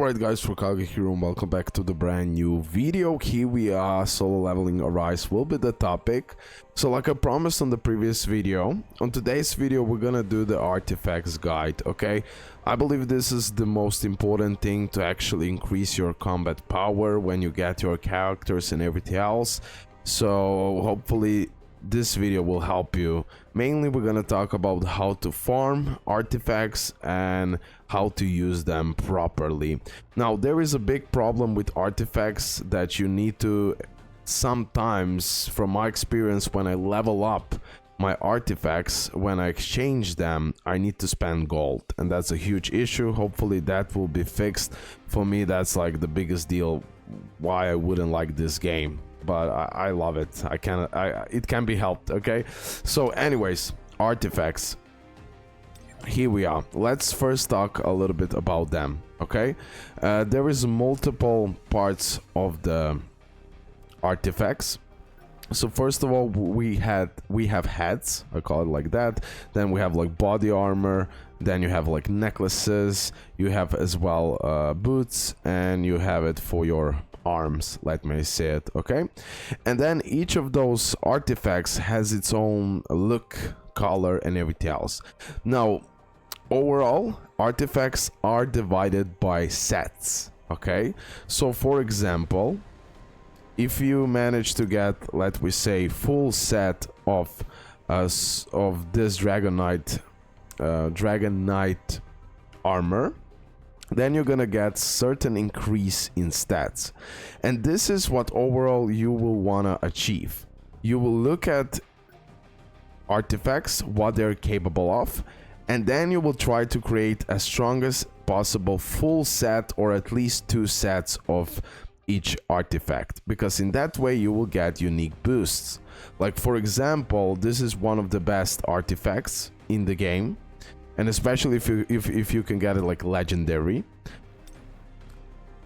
Alright guys, RoKage here and welcome back to the brand new video. Here we are, solo leveling Arise will be the topic. So like I promised on the previous video, on today's video we're gonna do the artifacts guide, okay? I believe this is the most important thing to actually increase your combat power when you get your characters and everything else. So hopefully this video will help you. Mainly we're gonna talk about how to farm artifacts and how to use them properly. Now there is a big problem with artifacts that you need to sometimes, from my experience, when I level up my artifacts, when I exchange them, I need to spend gold, and that's a huge issue. Hopefully that will be fixed. For me, that's like the biggest deal why I wouldn't like this game, but I love it. It can be helped, okay? So anyways, artifacts, here we are. Let's first talk a little bit about them, okay? There is multiple parts of the artifacts. So first of all, we have heads, I call it like that. Then we have like body armor, then you have like necklaces, you have as well boots, and you have it for your arms, let me say it, okay? And then each of those artifacts has its own look, color, and everything else. Now overall, artifacts are divided by sets, okay? So for example, if you manage to get, let me say, full set of this Dragon Knight armor, then you're gonna get certain increase in stats, and this is what overall you will wanna achieve. You will look at artifacts, what they're capable of, and then you will try to create as strongest possible full set, or at least 2 sets of each artifact, because in that way you will get unique boosts. Like for example, this is one of the best artifacts in the game, and especially if you can get it like legendary.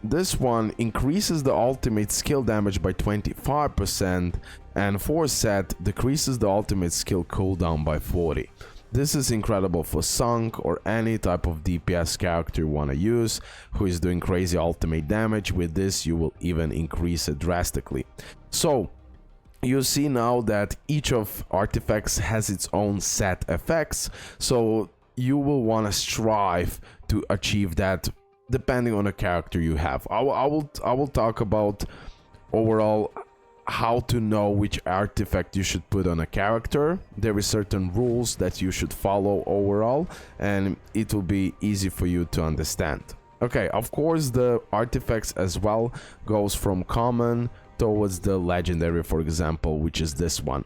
This one increases the ultimate skill damage by 25%, and for set decreases the ultimate skill cooldown by 40%. This is incredible for Sung or any type of DPS character you want to use who is doing crazy ultimate damage. With this you will even increase it drastically. So you see now that each of artifacts has its own set effects, so you will want to strive to achieve that depending on the character you have. I will talk about overall how to know which artifact you should put on a character. There is certain rules that you should follow overall, and it will be easy for you to understand. Okay, of course the artifacts as well goes from common towards the legendary, for example, which is this one.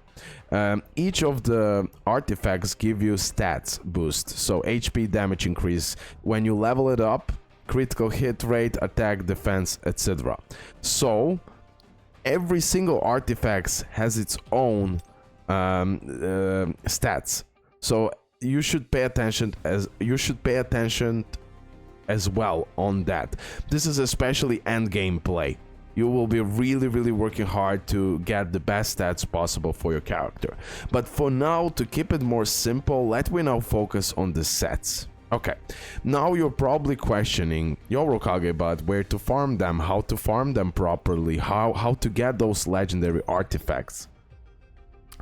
Each of the artifacts give you stats boost, so HP, damage increase when you level it up, critical hit rate, attack, defense, etc. So every single artifact has its own stats, so you should pay attention as well on that. This is especially end game play. You will be really working hard to get the best stats possible for your character. But for now, to keep it more simple, let me now focus on the sets. Okay, now you're probably questioning, yo RoKage, but where to farm them, how to farm them properly, how to get those legendary artifacts.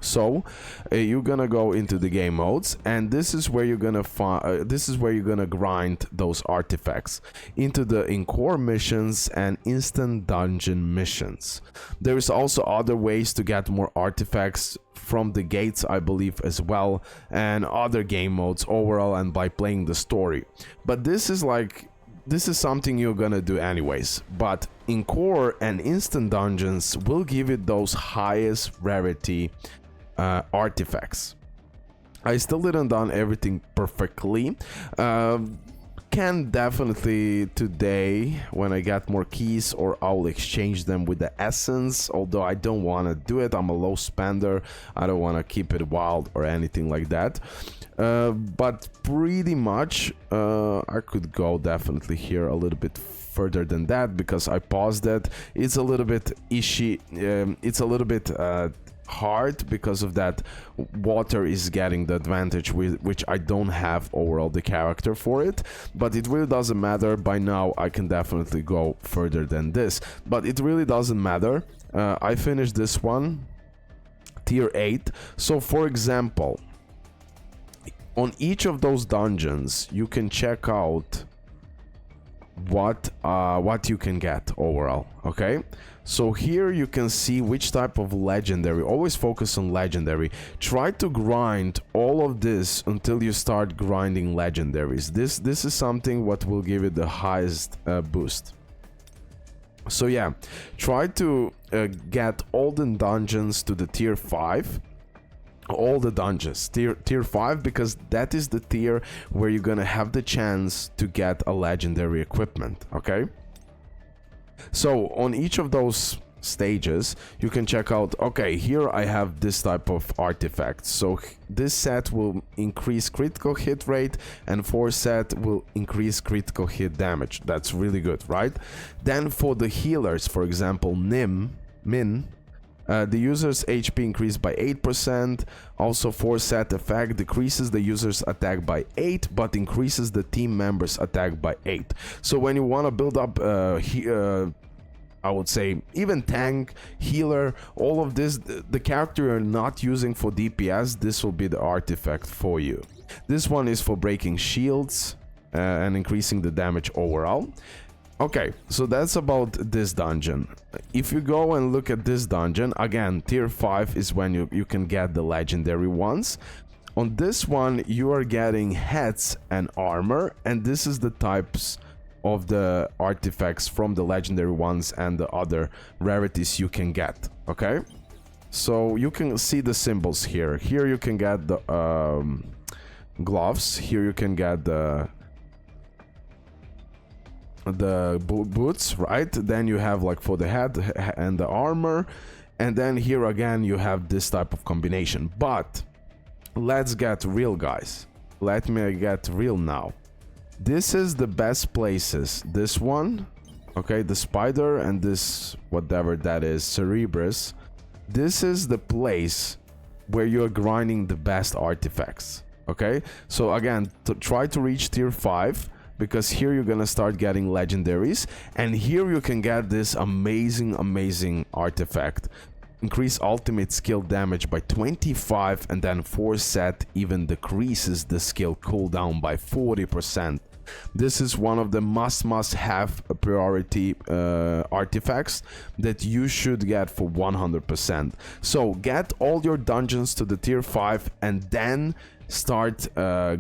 So you're gonna go into the game modes, and this is where you're gonna grind those artifacts into the in-core missions and instant dungeon missions. There is also other ways to get more artifacts from the gates, I believe, as well, and other game modes overall, and by playing the story. But this is something you're gonna do anyways. But in core and instant dungeons will give you those highest rarity artifacts. I still didn't done everything perfectly. Can definitely today, when I get more keys, or I'll exchange them with the essence, although I don't want to do it. I'm a low spender. I don't want to keep it wild or anything like that. But pretty much I could go definitely here a little bit further than that, because I paused it. It's a little bit ishy. It's a little bit hard because of that water is getting the advantage, which I don't have overall the character for it, but it really doesn't matter. By now I can definitely go further than this, but it really doesn't matter. I finished this one tier 8. So for example, on each of those dungeons you can check out what you can get overall. Okay, so here you can see which type of legendary. Always focus on legendary. Try to grind all of this until you start grinding legendaries. This is something what will give it the highest boost. So yeah, try to get all the dungeons to the tier 5. All the dungeons tier 5, because that is the tier where you're gonna have the chance to get a legendary equipment. Okay, so on each of those stages you can check out, okay, here I have this type of artifacts. So this set will increase critical hit rate and 4 set will increase critical hit damage. That's really good, right? Then for the healers, for example, Min, the user's HP increased by 8%. Also 4 set effect decreases the user's attack by 8 but increases the team members attack by 8. So when you want to build up I would say even tank, healer, all of this, the character you're not using for DPS, this will be the artifact for you. This one is for breaking shields and increasing the damage overall. Okay, so that's about this dungeon. If you go and look at this dungeon, again, tier 5 is when you can get the legendary ones. On this one, you are getting heads and armor, and this is the types of the artifacts from the legendary ones and the other rarities you can get. Okay, so you can see the symbols here. Here you can get the gloves. Here you can get the boots, right? Then you have like for the head and the armor, and then here again you have this type of combination. But let's get real, guys. Let me get real now. This is the best places. This one, okay, the spider, and this whatever that is, Cerebrus. This is the place where you're grinding the best artifacts. Okay, so again, try to reach tier 5, because here you're gonna start getting legendaries, and here you can get this amazing artifact. Increase ultimate skill damage by 25, and then 4 set even decreases the skill cooldown by 40%. This is one of the must have priority artifacts that you should get for 100%. So get all your dungeons to the tier 5 and then start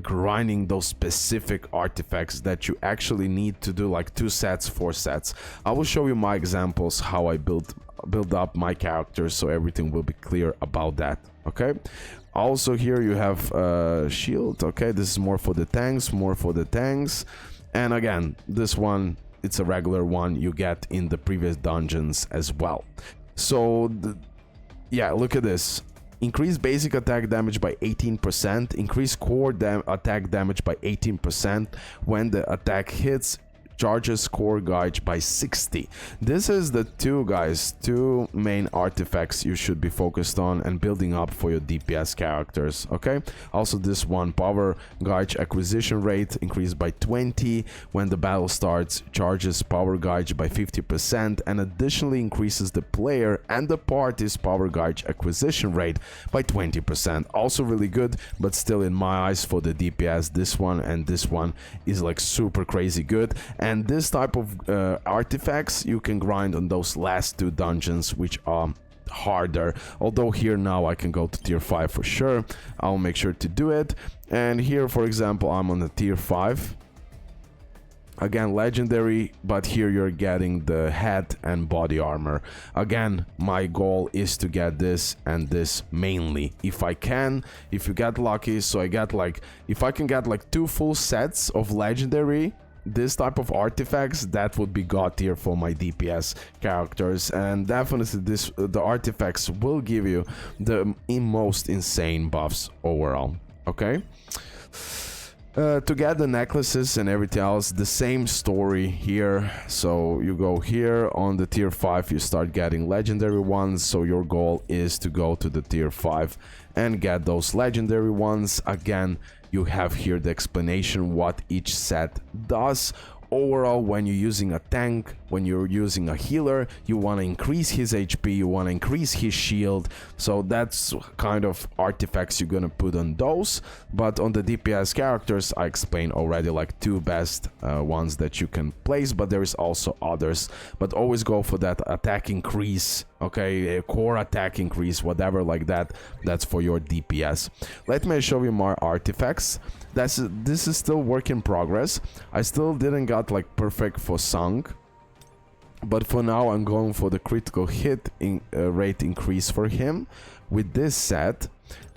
grinding those specific artifacts that you actually need to do, like 2 sets, 4 sets. I will show you my examples how I build up my characters, so everything will be clear about that. Okay, also here you have shield. Okay, this is more for the tanks, and again, this one, it's a regular one you get in the previous dungeons as well. So yeah, look at this. Increase basic attack damage by 18%, increase core attack damage by 18% when the attack hits, charges core gauge by 60. This is the two main artifacts you should be focused on and building up for your DPS characters. Okay, also this one, power gauge acquisition rate increased by 20 when the battle starts, charges power gauge by 50%, and additionally increases the player and the party's power gauge acquisition rate by 20%. Also really good, but still in my eyes for the DPS, this one and this one is like super crazy good. And this type of artifacts you can grind on those last 2 dungeons, which are harder. Although here now I can go to tier 5 for sure. I'll make sure to do it. And here, for example, I'm on the tier 5. Again, legendary, but here you're getting the head and body armor. Again, my goal is to get this and this mainly. If I can, if you get lucky, so I get like, if I can get like 2 full sets of legendary, this type of artifacts, that would be god tier for my DPS characters. And definitely the artifacts will give you the most insane buffs overall. Okay, To get the necklaces and everything else, the same story here. So you go here on the tier 5, you start getting legendary ones. So your goal is to go to the tier 5 and get those legendary ones. Again, you have here the explanation what each set does. Overall, when you're using a tank, when you're using a healer, you want to increase his HP, you want to increase his shield. So that's kind of artifacts you're gonna put on those. But on the DPS characters, I explained already like 2 best ones that you can place, but there is also others. But always go for that attack increase, okay, a core attack increase, whatever like that. That's for your DPS. Let me show you more artifacts. This is still work in progress. I still didn't got like perfect for Sung, but for now I'm going for the critical hit rate increase for him with this set,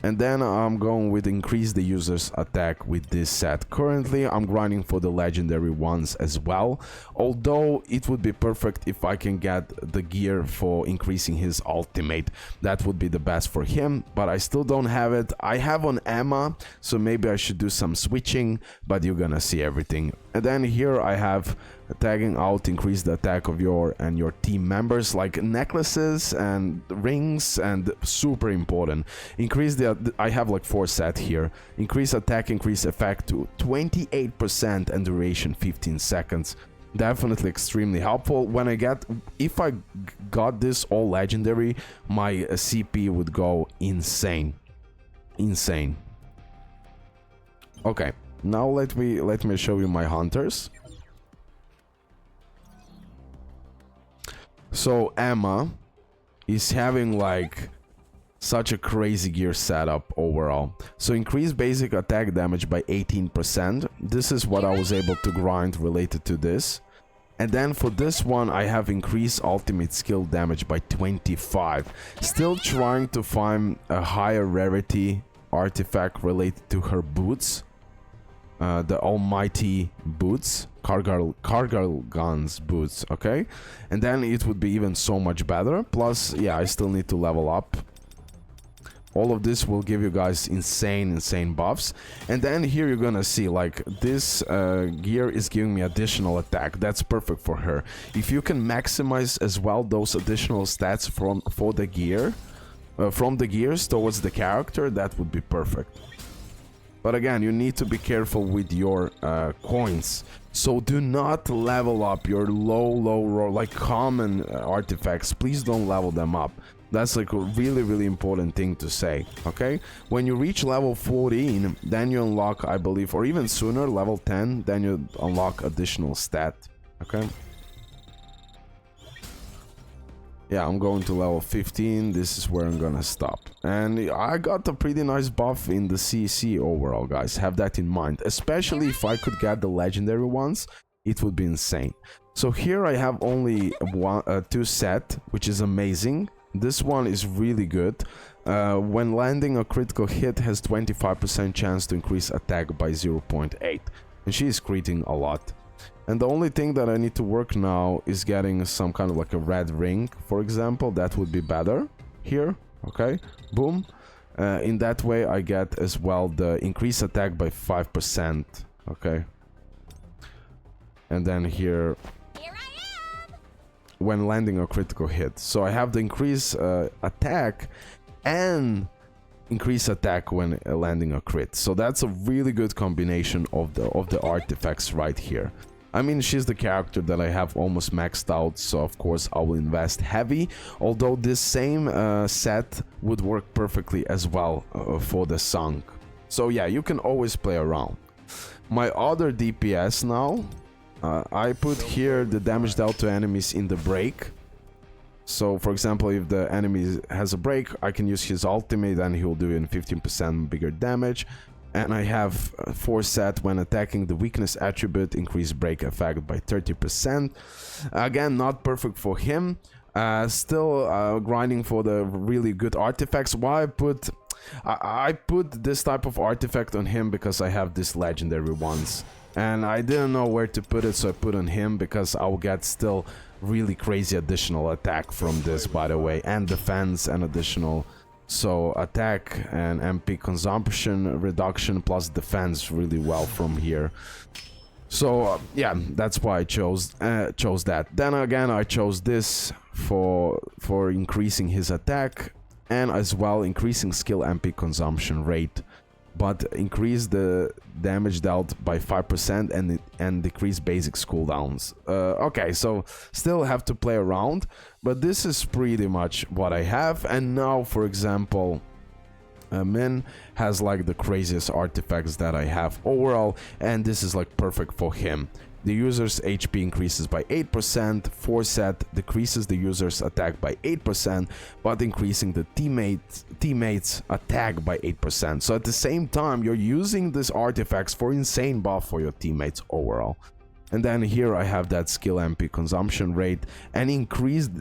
and then I'm going with increase the user's attack with this set. Currently I'm grinding for the legendary ones as well, although it would be perfect if I can get the gear for increasing his ultimate. That would be the best for him, but I still don't have it. I have on Emma, so maybe I should do some switching, but you're gonna see everything. And then here I have tagging out, increase the attack of your team members, like necklaces and rings, and super important. Increase I have like 4 set here. Increase attack, increase effect to 28% and duration 15 seconds. Definitely extremely helpful. If I got this all legendary, my CP would go insane. Okay, now let me show you my hunters. So Emma is having like such a crazy gear setup overall. So increase basic attack damage by 18%. This is what I was able to grind related to this. And then for this one I have increased ultimate skill damage by 25. Still trying to find a higher rarity artifact related to her boots. The almighty boots, Cargal guns boots, okay? And then it would be even so much better. Plus, yeah, I still need to level up. All of this will give you guys insane buffs. And then here you're gonna see like this gear is giving me additional attack. That's perfect for her. If you can maximize as well those additional stats from the gears towards the character, that would be perfect. But again, you need to be careful with your coins. So do not level up your low like common artifacts. Please don't level them up. That's like a really important thing to say, okay? When you reach level 14, then you unlock, I believe, or even sooner, level 10, then you unlock additional stat, okay? Yeah, I'm going to level 15. This is where I'm gonna stop. And I got a pretty nice buff in the CC overall, guys. Have that in mind. Especially if I could get the legendary ones, it would be insane. So here I have only 2 set, which is amazing. This one is really good. When landing a critical hit, has 25% chance to increase attack by 0.8. And she is criting a lot. And the only thing that I need to work now is getting some kind of like a red ring, for example. That would be better here, okay? Boom. In that way I get as well the increase attack by 5%, okay? And then here I am! When landing a critical hit. So I have the increase attack and increase attack when landing a crit. So that's a really good combination of the artifacts right here. I mean, she's the character that I have almost maxed out, so of course I will invest heavy, although this same set would work perfectly as well for the Sung. So yeah, you can always play around. My other DPS now, I put here the damage dealt to enemies in the break. So for example, if the enemy has a break, I can use his ultimate and he will do in 15% bigger damage. And I have 4 set when attacking the weakness attribute, increase break effect by 30%. Again, not perfect for him. Still grinding for the really good artifacts. Why I put this type of artifact on him because I have these legendary ones. And I didn't know where to put it, so I put on him because I'll get still really crazy additional attack from this, by the way. And defense and additional So attack and MP consumption reduction plus defense really well from here. So yeah, that's why I chose that. Then again, I chose this for increasing his attack and as well increasing skill MP consumption rate, but increase the damage dealt by 5% and decrease basics cooldowns. Okay, so still have to play around, but this is pretty much what I have. And now, for example, Min has like the craziest artifacts that I have overall, and this is like perfect for him. The user's HP increases by 8%, Forset decreases the user's attack by 8%, but increasing the teammates' attack by 8%. So at the same time, you're using these artifacts for insane buff for your teammates overall. And then here I have that skill MP consumption rate and increased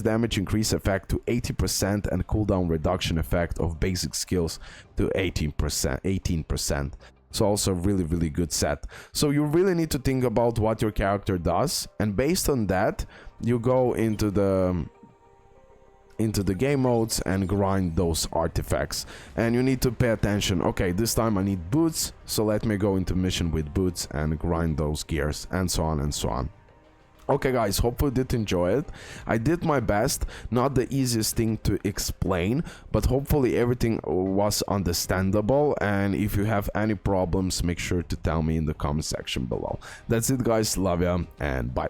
damage increase effect to 80% and cooldown reduction effect of basic skills to 18%. So also really good set. So you really need to think about what your character does, and based on that you go into the game modes and grind those artifacts. And you need to pay attention. Okay, this time I need boots, so let me go into mission with boots and grind those gears, and so on and so on. Okay guys, hopefully you did enjoy it. I did my best, not the easiest thing to explain, but hopefully everything was understandable. And if you have any problems, make sure to tell me in the comment section below. That's it guys, love ya and bye.